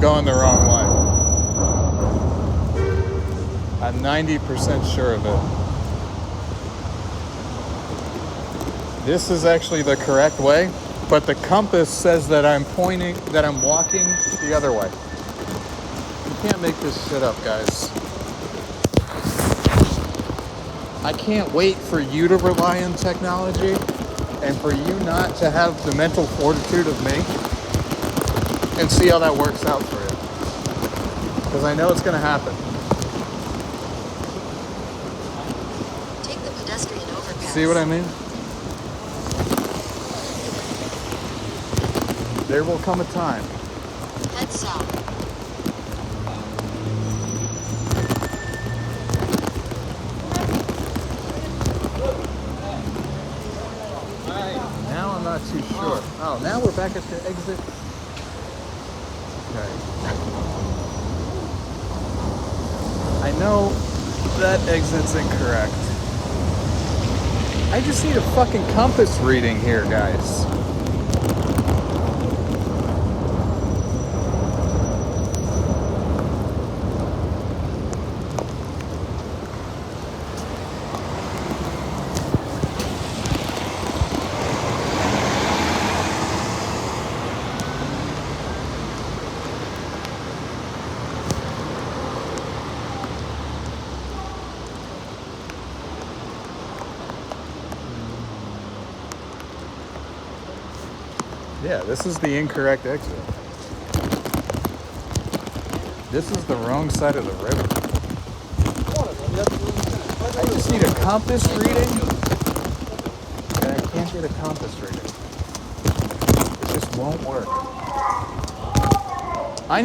going the wrong way. I'm 90% sure of it. This is actually the correct way, but the compass says that I'm walking the other way. You can't make this shit up, guys. I can't wait for you to rely on technology and for you not to have the mental fortitude of me and see how that works out for you. Because I know it's going to happen. Take the pedestrian overpass. See what I mean? There will come a time. Head south. Now I'm not too sure. Oh, now we're back at the exit. Okay. I know that exit's incorrect. I just need a fucking compass reading here, guys. Yeah, this is the incorrect exit. This is the wrong side of the river. I just need a compass reading. And I can't get a compass reading. It just won't work.